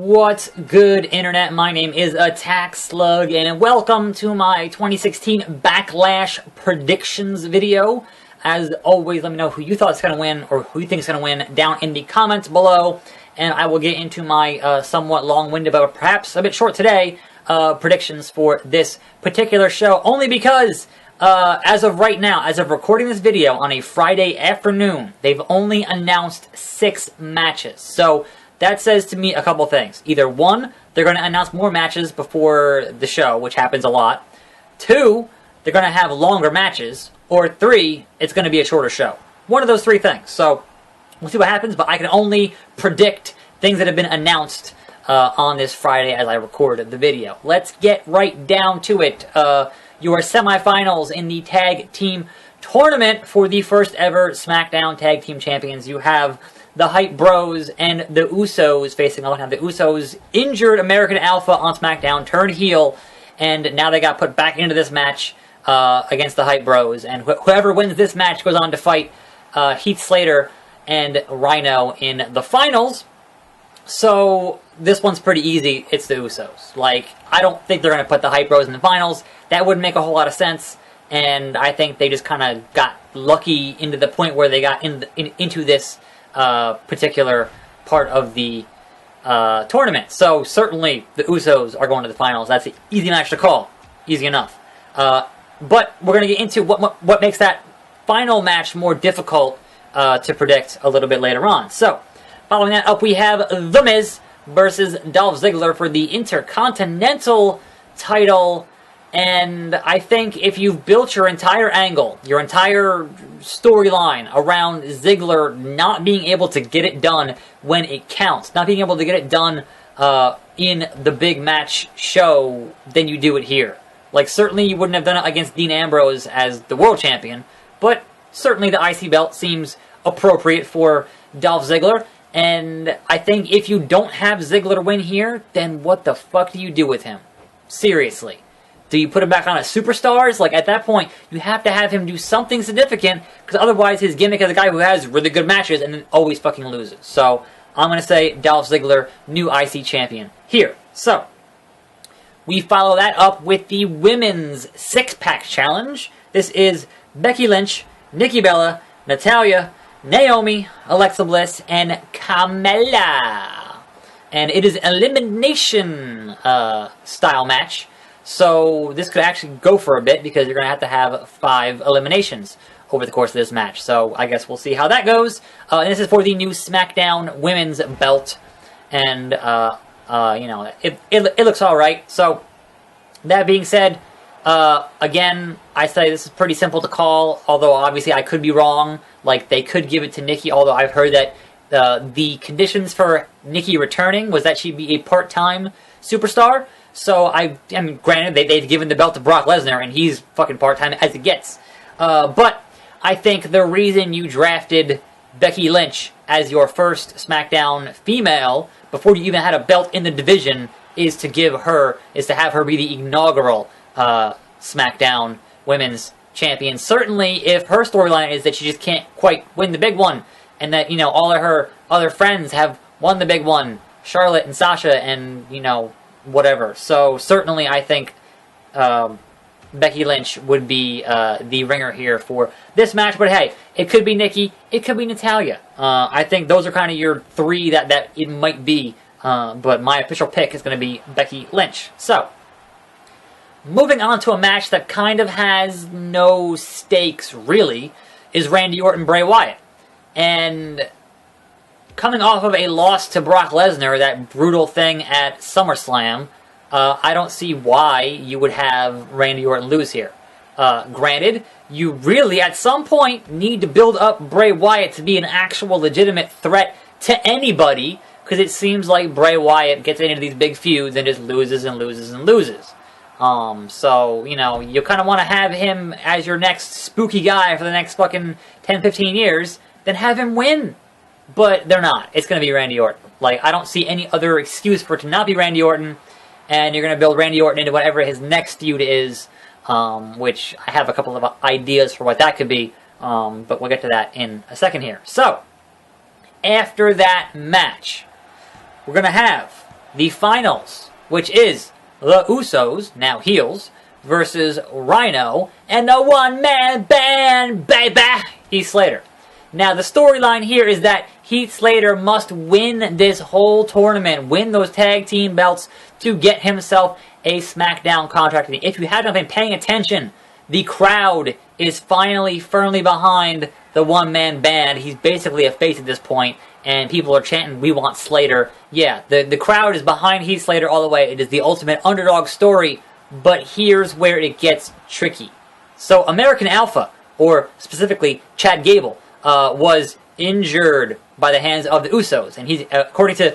What's good, Internet? My name is Attack Slug, and welcome to my 2016 Backlash predictions video. As always, let me know who you thought is going to win, or who you think is going to win, down in the comments below, and I will get into my somewhat long-winded, but perhaps a bit short today, predictions for this particular show, only because as of right now, as of recording this video on a Friday afternoon, they've only announced 6 matches. So that says to me a couple things. Either 1, they're going to announce more matches before the show, which happens a lot. 2, they're going to have longer matches. Or 3, it's going to be a shorter show. One of those 3 things. So we'll see what happens, but I can only predict things that have been announced on this Friday as I record the video. Let's get right down to it. Your semifinals in the tag team tournament for the first ever SmackDown Tag Team Champions. You have the Hype Bros and the Usos facing off. Now the Usos injured American Alpha on SmackDown, turned heel, and now they got put back into this match against the Hype Bros. And whoever wins this match goes on to fight Heath Slater and Rhino in the finals. So this one's pretty easy. It's the Usos. Like, I don't think they're going to put the Hype Bros in the finals. That wouldn't make a whole lot of sense. And I think they just kind of got lucky into the point where they got into this particular part of the tournament. So certainly the Usos are going to the finals. That's an easy match to call. Easy enough. But we're going to get into what makes that final match more difficult to predict a little bit later on. So, following that up, we have The Miz versus Dolph Ziggler for the Intercontinental Title. And I think if you've built your entire angle, your entire storyline around Ziggler not being able to get it done when it counts, not being able to get it done in the big match show, then you do it here. Like, certainly you wouldn't have done it against Dean Ambrose as the world champion, but certainly the IC belt seems appropriate for Dolph Ziggler. And I think if you don't have Ziggler win here, then what the fuck do you do with him? Seriously. Do you put him back on as superstars? Like, at that point, you have to have him do something significant, because otherwise his gimmick is a guy who has really good matches and then always fucking loses. So, I'm going to say Dolph Ziggler, new IC champion here. So, we follow that up with the Women's 6-Pack Challenge. This is Becky Lynch, Nikki Bella, Natalya, Naomi, Alexa Bliss, and Carmella. And it is an elimination style match. So this could actually go for a bit because you're going to have 5 eliminations over the course of this match. So I guess we'll see how that goes. And this is for the new SmackDown Women's Belt. And, you know, it looks alright. So, that being said, again, I say this is pretty simple to call. Although, obviously, I could be wrong. Like, they could give it to Nikki. Although, I've heard that the conditions for Nikki returning was that she'd be a part-time superstar. So, I mean, granted, they've given the belt to Brock Lesnar, and he's fucking part-time as it gets. But I think the reason you drafted Becky Lynch as your first SmackDown female before you even had a belt in the division is to have her be the inaugural SmackDown Women's Champion. Certainly, if her storyline is that she just can't quite win the big one, and that, you know, all of her other friends have won the big one, Charlotte and Sasha and, you know, whatever. So, certainly, I think Becky Lynch would be the ringer here for this match. But hey, it could be Nikki, it could be Natalya. I think those are kind of your 3 that it might be. But my official pick is going to be Becky Lynch. So, moving on to a match that kind of has no stakes, really, is Randy Orton Bray Wyatt. And coming off of a loss to Brock Lesnar, that brutal thing at SummerSlam, I don't see why you would have Randy Orton lose here. Granted, you really, at some point, need to build up Bray Wyatt to be an actual legitimate threat to anybody, because it seems like Bray Wyatt gets into these big feuds and just loses and loses and loses. So, you know, you kind of want to have him as your next spooky guy for the next fucking 10, 15 years, then have him win. But they're not. It's going to be Randy Orton. Like, I don't see any other excuse for it to not be Randy Orton, and you're going to build Randy Orton into whatever his next feud is, which I have a couple of ideas for what that could be, but we'll get to that in a second here. So, after that match, we're going to have the finals, which is the Usos, now heels, versus Rhino and the one-man band, baby, Heath Slater. Now, the storyline here is that Heath Slater must win this whole tournament, win those tag team belts to get himself a SmackDown contract. And if you haven't been paying attention, the crowd is finally firmly behind the one-man band. He's basically a face at this point, and people are chanting, "We want Slater." Yeah, the crowd is behind Heath Slater all the way. It is the ultimate underdog story, but here's where it gets tricky. So American Alpha, or specifically Chad Gable, was injured by the hands of the Usos, and he's, according to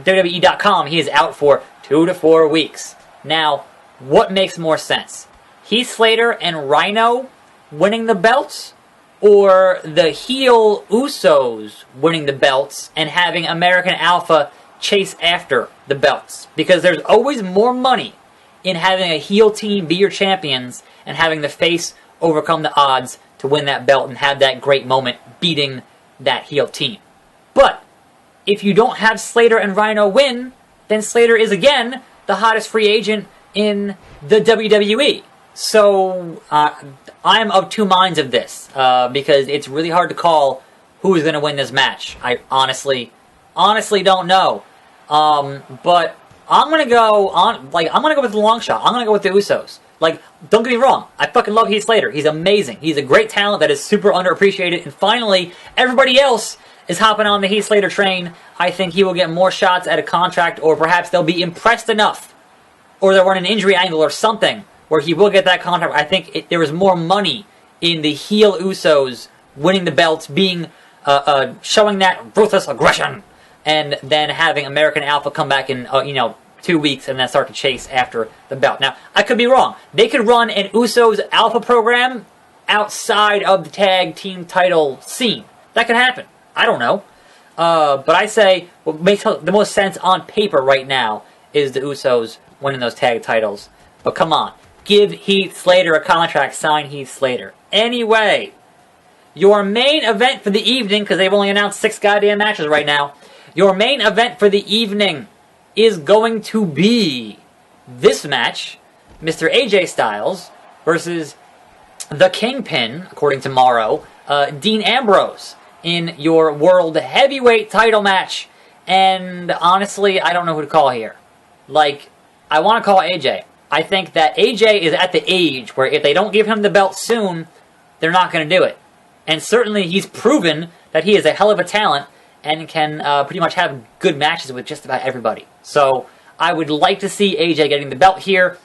WWE.com, he is out for 2 to 4 weeks. Now, what makes more sense? Heath Slater and Rhino winning the belts, or the heel Usos winning the belts and having American Alpha chase after the belts? Because there's always more money in having a heel team be your champions and having the face overcome the odds to win that belt and have that great moment beating that heel team. But if you don't have Slater and Rhino win, then Slater is again the hottest free agent in the WWE. So I'm of two minds of this, because it's really hard to call who is going to win this match. I honestly don't know. But I'm gonna go on. I'm gonna go with the long shot. I'm gonna go with the Usos. Don't get me wrong. I fucking love Heath Slater. He's amazing. He's a great talent that is super underappreciated. And finally, everybody else is hopping on the Heath Slater train. I think he will get more shots at a contract, or perhaps they'll be impressed enough, or they'll run an injury angle or something where he will get that contract. I think there is more money in the heel Usos winning the belts, being showing that ruthless aggression, and then having American Alpha come back in 2 weeks and then start to chase after the belt. Now, I could be wrong. They could run an Usos Alpha program outside of the tag team title scene. That could happen. I don't know. But I say what makes the most sense on paper right now is the Usos winning those tag titles. But come on. Give Heath Slater a contract. Sign Heath Slater. Anyway, your main event for the evening, because they've only announced 6 goddamn matches right now, your main event for the evening is going to be this match, Mr. AJ Styles versus the Kingpin, according to Morrow, Dean Ambrose, in your World Heavyweight title match. And honestly, I don't know who to call here. I want to call AJ. I think that AJ is at the age where if they don't give him the belt soon, they're not going to do it. And certainly he's proven that he is a hell of a talent and can pretty much have good matches with just about everybody. So I would like to see AJ getting the belt here,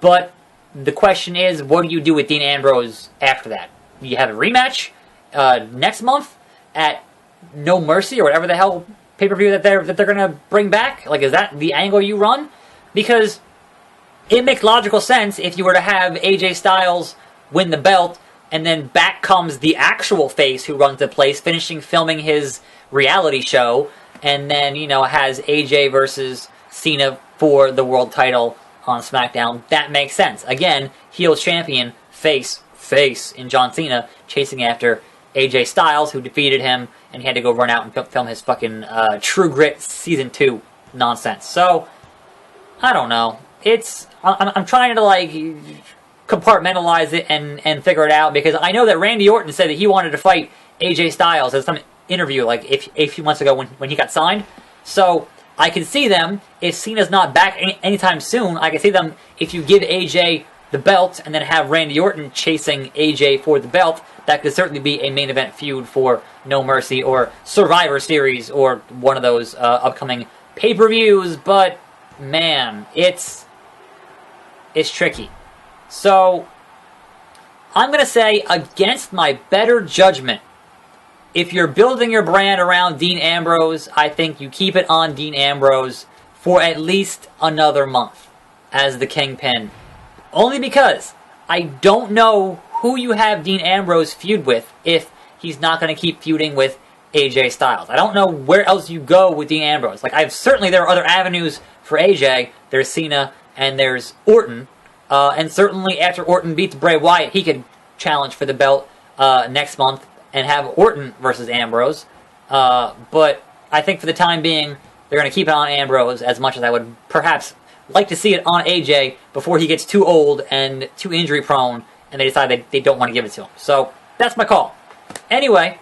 but the question is, what do you do with Dean Ambrose after that? Do you have a rematch next month at No Mercy or whatever the hell pay-per-view that they're going to bring back? Is that the angle you run? Because it makes logical sense if you were to have AJ Styles win the belt, and then back comes the actual face who runs the place, finishing filming his reality show, and then, has AJ versus Cena for the world title on SmackDown. That makes sense. Again, heel champion, face in John Cena, chasing after AJ Styles, who defeated him, and he had to go run out and film his fucking True Grit Season 2 nonsense. So, I don't know. I'm trying to, compartmentalize it and figure it out, because I know that Randy Orton said that he wanted to fight AJ Styles at some interview a few months ago when he got signed. So I can see them, if Cena's not back anytime soon, I can see them, if you give AJ the belt and then have Randy Orton chasing AJ for the belt, that could certainly be a main event feud for No Mercy or Survivor Series or one of those upcoming pay-per-views. But man, it's tricky. So I'm going to say, against my better judgment, if you're building your brand around Dean Ambrose, I think you keep it on Dean Ambrose for at least another month as the Kingpin. Only because I don't know who you have Dean Ambrose feud with if he's not going to keep feuding with AJ Styles. I don't know where else you go with Dean Ambrose. Certainly there are other avenues for AJ. There's Cena and there's Orton. And certainly after Orton beats Bray Wyatt, he could challenge for the belt next month and have Orton versus Ambrose. But I think for the time being, they're going to keep it on Ambrose as much as I would perhaps like to see it on AJ before he gets too old and too injury prone and they decide they don't want to give it to him. So that's my call. Anyway,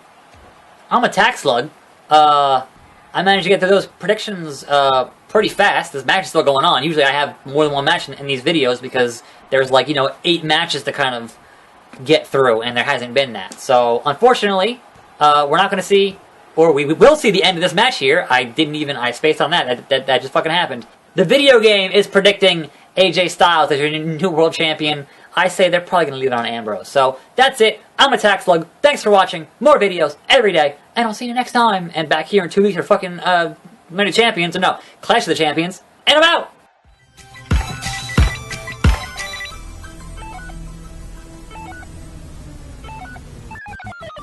I'm a tax slug. I managed to get through those predictions pretty fast. This match is still going on. Usually I have more than one match in these videos because there's like, 8 matches to kind of get through, and there hasn't been that. So, unfortunately, we're not going to see, or we will see the end of this match here. I spaced on that. That just fucking happened. The video game is predicting AJ Styles as your new world champion. I say they're probably going to leave it on Ambrose. So, that's it. I'm a tax slug. Thanks for watching. More videos every day, and I'll see you next time. And back here in 2 weeks for fucking, Clash of the Champions, and I'm out!